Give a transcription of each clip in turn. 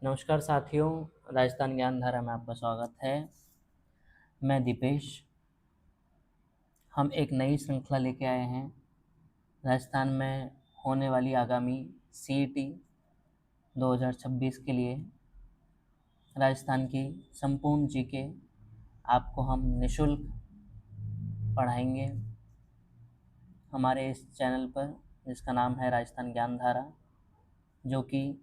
नमस्कार साथियों, राजस्थान ज्ञान धारा में आपका स्वागत है। मैं दीपेश। हम एक नई श्रृंखला लेके आए हैं राजस्थान में होने वाली आगामी सीईटी 2026 के लिए। राजस्थान की संपूर्ण जीके आपको हम निःशुल्क पढ़ाएंगे हमारे इस चैनल पर, जिसका नाम है राजस्थान ज्ञान धारा, जो कि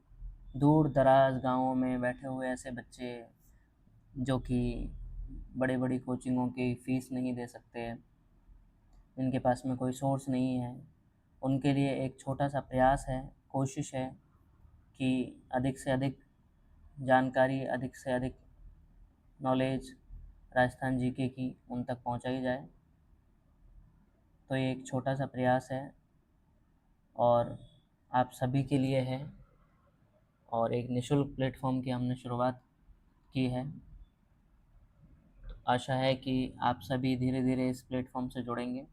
दूर दराज गाँवों में बैठे हुए ऐसे बच्चे जो कि बड़ी बड़ी कोचिंगों की फ़ीस नहीं दे सकते, जिनके पास में कोई सोर्स नहीं है, उनके लिए एक छोटा सा प्रयास है, कोशिश है कि अधिक से अधिक जानकारी, अधिक से अधिक नॉलेज राजस्थान जीके की उन तक पहुंचाई जाए। तो ये एक छोटा सा प्रयास है और आप सभी के लिए है, और एक निःशुल्क प्लेटफॉर्म की हमने शुरुआत की है। तो आशा है कि आप सभी धीरे धीरे इस प्लेटफॉर्म से जुड़ेंगे।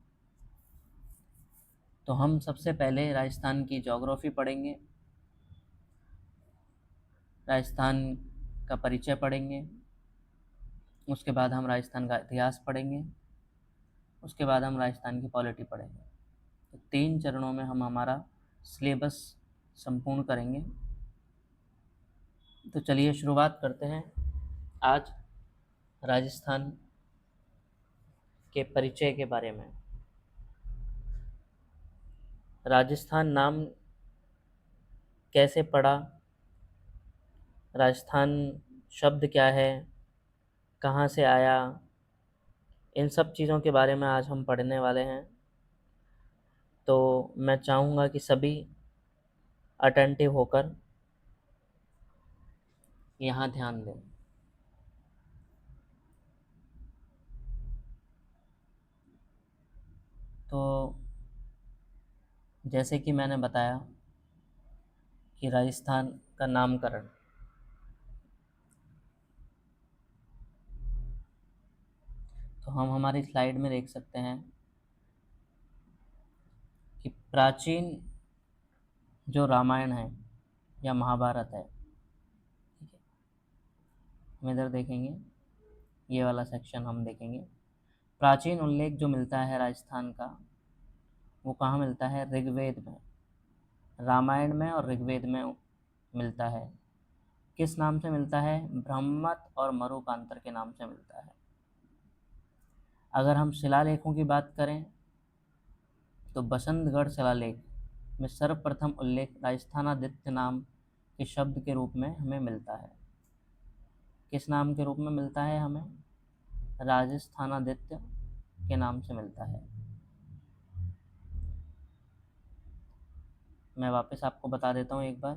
तो हम सबसे पहले राजस्थान की ज्योग्राफी पढ़ेंगे, राजस्थान का परिचय पढ़ेंगे, उसके बाद हम राजस्थान का इतिहास पढ़ेंगे, उसके बाद हम राजस्थान की पॉलिटी पढ़ेंगे। तो 3 चरणों में हम हमारा सिलेबस संपूर्ण करेंगे। तो चलिए शुरुआत करते हैं आज राजस्थान के परिचय के बारे में। राजस्थान नाम कैसे पड़ा, राजस्थान शब्द क्या है, कहाँ से आया, इन सब चीज़ों के बारे में आज हम पढ़ने वाले हैं। तो मैं चाहूँगा कि सभी अटेंटिव होकर यहाँ ध्यान दें। तो जैसे कि मैंने बताया कि राजस्थान का नामकरण, तो हम हमारी स्लाइड में देख सकते हैं कि प्राचीन जो रामायण है या महाभारत है, ठीक है, हम इधर देखेंगे, ये वाला सेक्शन हम देखेंगे। प्राचीन उल्लेख जो मिलता है राजस्थान का, वो कहाँ मिलता है? ऋग्वेद में, रामायण में और ऋग्वेद में मिलता है। किस नाम से मिलता है? ब्रह्मत और मरुकांतर के नाम से मिलता है। अगर हम शिलालेखों की बात करें तो बसंतगढ़ शिलालेख में सर्वप्रथम उल्लेख राजस्थानादित्य नाम के शब्द के रूप में हमें मिलता है। किस नाम के रूप में मिलता है हमें? राजस्थानादित्य के नाम से मिलता है। मैं वापस आपको बता देता हूँ एक बार।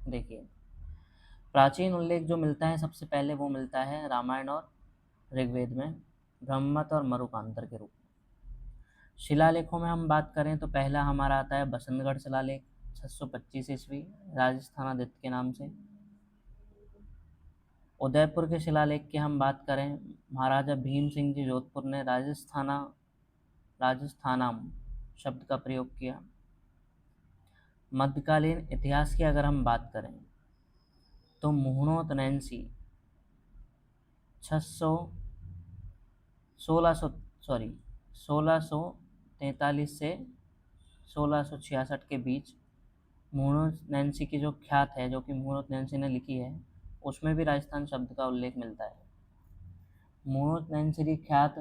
देखिए, प्राचीन उल्लेख जो मिलता है सबसे पहले वो मिलता है रामायण और ऋग्वेद में, ब्रह्मत और मरुकांतर के रूप में। शिलालेखों में हम बात करें तो पहला हमारा आता है बसंतगढ़ शिलालेख 625 ईस्वी, राजस्थानादित्य के नाम से। उदयपुर के शिलालेख की हम बात करें, महाराजा भीम सिंह जी जोधपुर ने राजस्थानम शब्द का प्रयोग किया। मध्यकालीन इतिहास की अगर हम बात करें तो मुहणोत नैन्सी 600 1600 सॉरी 1643 से 1666 के बीच मुहणोत नैन्सी की जो ख्यात है, जो कि मुहणोत नैन्सी ने लिखी है, उसमें भी राजस्थान शब्द का उल्लेख मिलता है। मुहणोत नैन्सी की ख्यात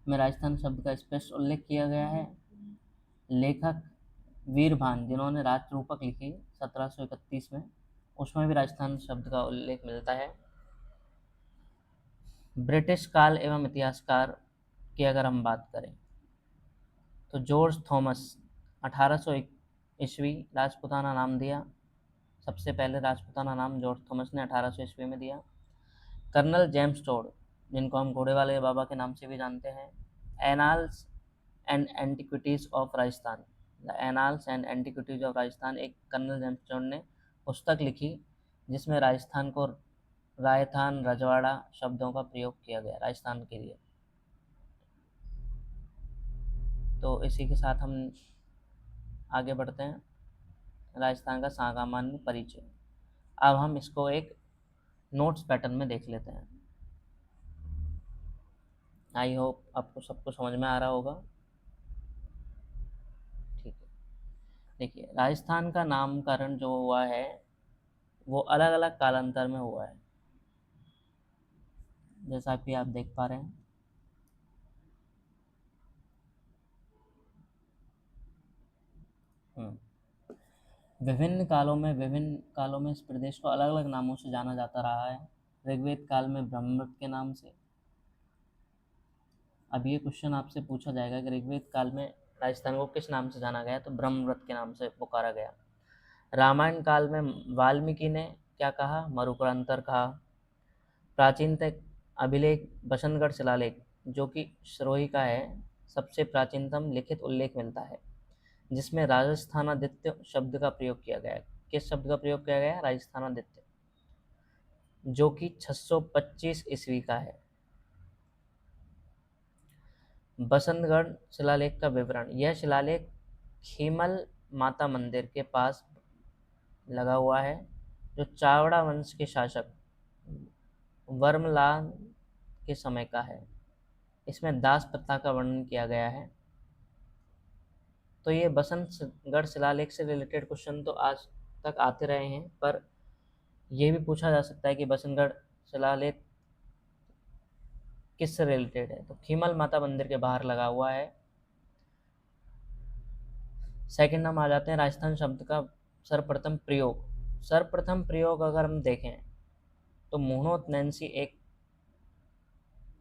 में राजस्थान शब्द का स्पष्ट उल्लेख किया गया है। लेखक वीरभान, जिन्होंने राजरूपक लिखी 1731 में, उसमें भी राजस्थान शब्द का उल्लेख मिलता है। ब्रिटिश काल एवं इतिहासकार की अगर हम बात करें तो जॉर्ज थॉमस 1800 ईस्वी राजपुताना नाम दिया। सबसे पहले राजपुताना नाम जॉर्ज थॉमस ने 1800 ईस्वी में दिया। कर्नल जेम्स टोड, जिनको हम घोड़े वाले बाबा के नाम से भी जानते हैं, annals and antiquities of Rajasthan, the annals and antiquities of Rajasthan, एक कर्नल जेम्स टोड ने पुस्तक लिखी जिसमें राजस्थान को रायथान, रजवाड़ा शब्दों का प्रयोग किया गया राजस्थान के लिए। तो इसी के साथ हम आगे बढ़ते हैं। राजस्थान का सामान्य परिचय। अब हम इसको एक नोट्स पैटर्न में देख लेते हैं। आई होप आपको सबको समझ में आ रहा होगा। ठीक है, देखिए राजस्थान का नामकरण जो हुआ है वो अलग अलग कालांतर में हुआ है, जैसा कि आप देख पा रहे हैं। विभिन्न कालों में इस प्रदेश को अलग अलग नामों से जाना जाता रहा है। ऋग्वेद काल में ब्रह्मवृत के नाम से। अब ये क्वेश्चन आपसे पूछा जाएगा कि ऋग्वेद काल में राजस्थान को किस नाम से जाना गया, तो ब्रह्मवृत के नाम से पुकारा गया। रामायण काल में वाल्मीकि ने क्या कहा, मरुग्रंथर कहा। प्राचीन तक अभिलेख बसंतगढ़ शिलालेख जो कि सिरोही का है, सबसे प्राचीनतम लिखित उल्लेख मिलता है, जिसमें राजस्थानादित्य शब्द का प्रयोग किया गया है। किस शब्द का प्रयोग किया गया है? राजस्थानादित्य, जो कि 625 ईस्वी का है। बसंतगढ़ शिलालेख का विवरण। यह शिलालेख खीमल माता मंदिर के पास लगा हुआ है, जो चावड़ा वंश के शासक वर्मलाल के समय का है। इसमें दास प्रथा का वर्णन किया गया है। तो ये बसंतगढ़ शिलालेख से रिलेटेड क्वेश्चन तो आज तक आते रहे हैं, पर यह भी पूछा जा सकता है कि बसंतगढ़ शिलालेख किससे रिलेटेड है, तो खीमल माता मंदिर के बाहर लगा हुआ है। सेकंड हम आ जाते हैं राजस्थान शब्द का सर्वप्रथम प्रयोग। सर्वप्रथम प्रयोग अगर हम देखें तो मुहनोत नैन्सी एक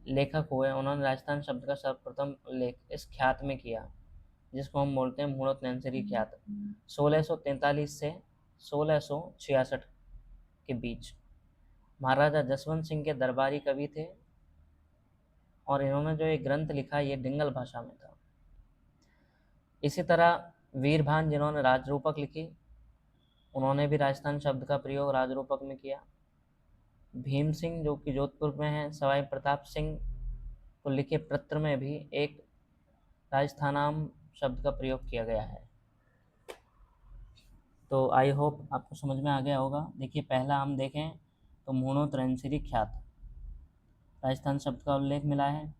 लेखक हुए, उन्होंने राजस्थान शब्द का सर्वप्रथम उल्लेख इस ख्यात में किया, जिसको हम बोलते हैं मुहनोत नैन्सी ख्यात। 1643 से 1666 के बीच महाराजा जसवंत सिंह के दरबारी कवि थे, और इन्होंने जो एक ग्रंथ लिखा ये डिंगल भाषा में था। इसी तरह वीरभान जिन्होंने राजरूपक लिखी, उन्होंने भी राजस्थान शब्द का प्रयोग राजरूपक में किया। भीम सिंह जो कि जोधपुर में हैं, सवाई प्रताप सिंह को लिखे पत्र में भी एक राजस्थानाम शब्द का प्रयोग किया गया है। तो आई होप आपको समझ में आ गया होगा। देखिए पहला हम देखें तो मुहनोत नैन्सी ख्यात, राजस्थान शब्द का उल्लेख मिला है।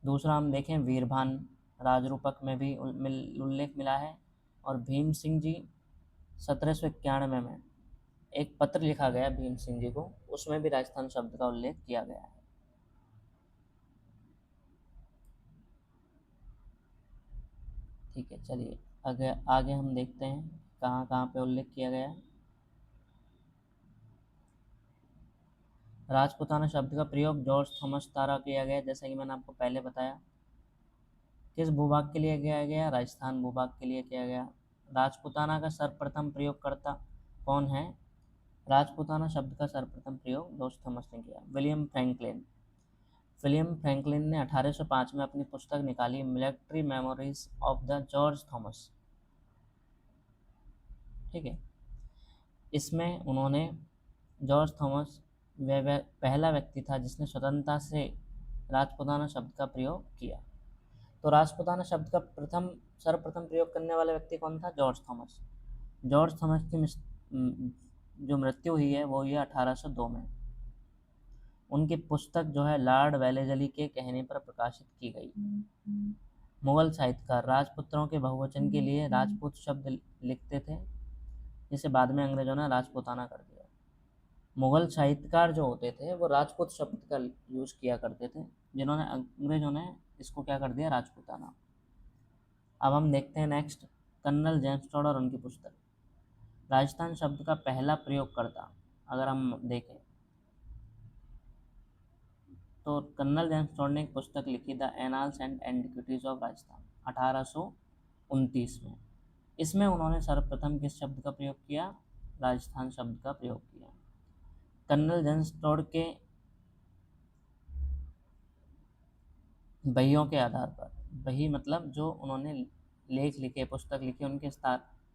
दूसरा हम देखें वीरभान, राजरूपक में भी उल्लेख मिला है। और भीम सिंह जी 1791 में एक पत्र लिखा गया भीम सिंह जी को, उसमें भी राजस्थान शब्द का उल्लेख किया गया है। ठीक है, चलिए आगे आगे हम देखते हैं कहाँ कहाँ पे उल्लेख किया गया है। राजपूताना शब्द का प्रयोग जॉर्ज थॉमस द्वारा किया गया, जैसा कि मैंने आपको पहले बताया। किस भूभाग के लिए किया गया? राजस्थान भूभाग के लिए किया गया। राजपूताना का सर्वप्रथम प्रयोगकर्ता कौन है? राजपूताना शब्द का सर्वप्रथम प्रयोग जॉर्ज थॉमस ने किया। विलियम फ्रैंकलिन ने 1805 में अपनी पुस्तक निकाली military memories of the George Thomas. ठीक है, इसमें उन्होंने जॉर्ज थॉमस वह पहला व्यक्ति था जिसने स्वतंत्रता से राजपूताना शब्द का प्रयोग किया। तो राजपूताना शब्द का सर्वप्रथम प्रयोग करने वाला व्यक्ति कौन था? George Thomas. जॉर्ज थॉमस की जो मृत्यु हुई है वो हुई है 1802 में। उनकी पुस्तक जो है लॉर्ड वेलेजली के कहने पर प्रकाशित की गई। मुगल साहित्यकार राजपुत्रों के बहुवचन के लिए राजपूत शब्द लिखते थे, जिसे बाद में अंग्रेजों ने राजपूताना कर दिया। मुगल साहित्यकार जो होते थे वो राजपूत शब्द का यूज़ किया करते थे, जिन्होंने अंग्रेजों ने इसको क्या कर दिया? राजपूताना। अब हम देखते हैं नेक्स्ट कर्नल जेम्स टॉड और उनकी पुस्तक। राजस्थान शब्द का पहला प्रयोगकर्ता अगर हम देखें तो कर्नल जेम्स टॉड ने एक पुस्तक लिखी the annals and antiquities of Rajasthan 1829 में। इसमें उन्होंने सर्वप्रथम किस शब्द का प्रयोग किया? राजस्थान शब्द का प्रयोग किया। कर्नल जेम्स टॉड के बहियों के आधार पर, बही मतलब जो उन्होंने लेख लिखे, पुस्तक लिखी, उनके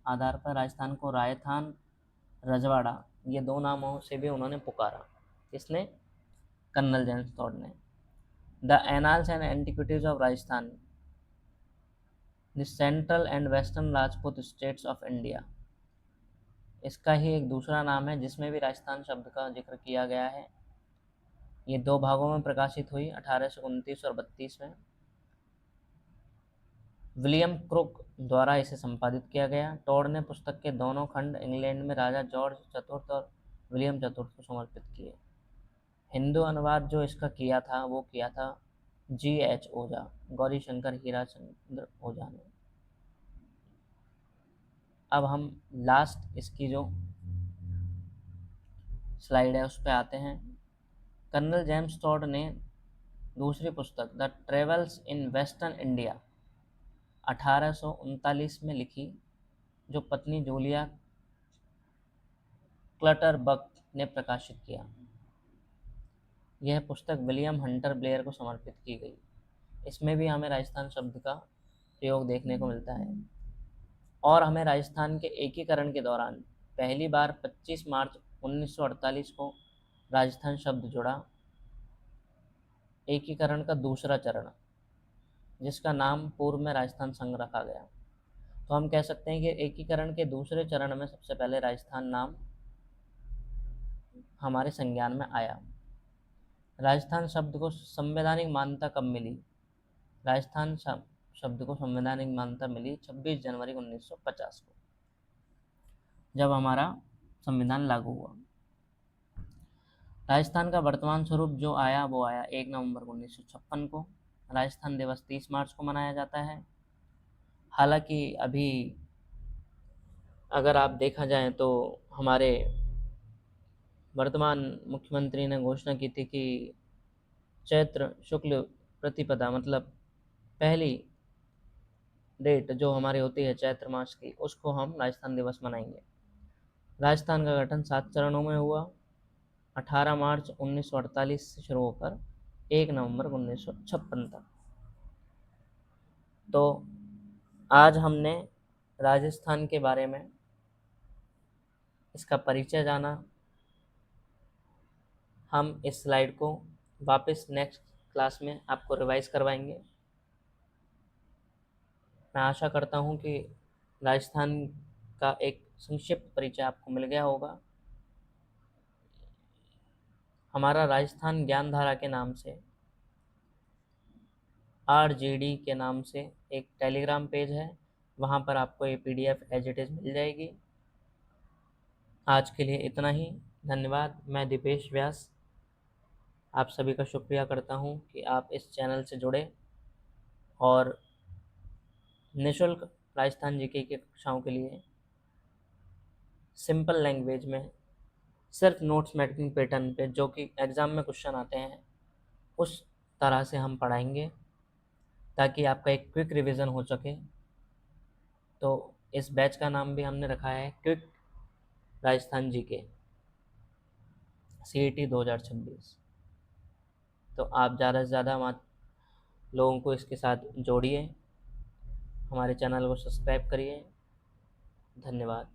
आधार पर राजस्थान को रायथान, रजवाड़ा, ये दो नामों से भी उन्होंने पुकारा। किसने? कर्नल जेम्स टॉड ने। The annals and antiquities of Rajasthan the central and western Rajput states of India, इसका ही एक दूसरा नाम है जिसमें भी राजस्थान शब्द का जिक्र किया गया है। ये 2 भागों में प्रकाशित हुई 1829 और 32 में। विलियम क्रुक द्वारा इसे संपादित किया गया। टोड ने पुस्तक के दोनों खंड इंग्लैंड में राजा जॉर्ज चतुर्थ और विलियम चतुर्थ को समर्पित किए। हिंदू अनुवाद जो इसका किया था वो किया था G.H. ओझा, गौरी शंकर हीराचंद्र ओझा ने। अब हम लास्ट इसकी जो स्लाइड है उस पर आते हैं। कर्नल जेम्स टॉड ने दूसरी पुस्तक the travels in western India 1839 में लिखी, जो पत्नी जूलिया क्लटरबक ने प्रकाशित किया। यह पुस्तक विलियम हंटर ब्लेयर को समर्पित की गई। इसमें भी हमें राजस्थान शब्द का प्रयोग देखने को मिलता है और हमें राजस्थान के एकीकरण के दौरान पहली बार 25 मार्च 1948 को राजस्थान शब्द जुड़ा। एकीकरण का दूसरा चरण, जिसका नाम पूर्व में राजस्थान संघ रखा गया। तो हम कह सकते हैं कि एकीकरण के दूसरे चरण में सबसे पहले राजस्थान नाम हमारे संज्ञान में आया। राजस्थान शब्द को संवैधानिक मान्यता कब मिली? राजस्थान शब्द को संवैधानिक मान्यता मिली 26 जनवरी 1950 को, जब हमारा संविधान लागू हुआ। राजस्थान का वर्तमान स्वरूप जो आया वो आया 1 नवंबर 1956 को। राजस्थान दिवस 30 मार्च को मनाया जाता है। हालांकि अभी अगर आप देखा जाए तो हमारे वर्तमान मुख्यमंत्री ने घोषणा की थी कि चैत्र शुक्ल प्रतिपदा मतलब पहली डेट जो हमारी होती है चैत्र मास की, उसको हम राजस्थान दिवस मनाएंगे। राजस्थान का गठन 7 चरणों में हुआ। 18 मार्च 1948 से शुरू होकर 1 नवंबर 1956 तक। तो आज हमने राजस्थान के बारे में इसका परिचय जाना। हम इस स्लाइड को वापस नेक्स्ट क्लास में आपको रिवाइज करवाएंगे। मैं आशा करता हूँ कि राजस्थान का एक संक्षिप्त परिचय आपको मिल गया होगा। हमारा राजस्थान ज्ञानधारा के नाम से RGD के नाम से एक टेलीग्राम पेज है, वहाँ पर आपको ये PDF एज इट इज़ मिल जाएगी। आज के लिए इतना ही। धन्यवाद। मैं दीपेश व्यास आप सभी का शुक्रिया करता हूँ कि आप इस चैनल से जुड़े और निःशुल्क राजस्थान जीके की कक्षाओं के लिए सिंपल लैंग्वेज में सिर्फ नोट्स मेकिंग पैटर्न पे जो कि एग्ज़ाम में क्वेश्चन आते हैं उस तरह से हम पढ़ाएंगे ताकि आपका एक क्विक रिवीजन हो सके। तो इस बैच का नाम भी हमने रखा है क्विक राजस्थान जीके CET 2026। तो आप ज़्यादा से ज़्यादा लोगों को इसके साथ जोड़िए, हमारे चैनल को सब्सक्राइब करिए। धन्यवाद।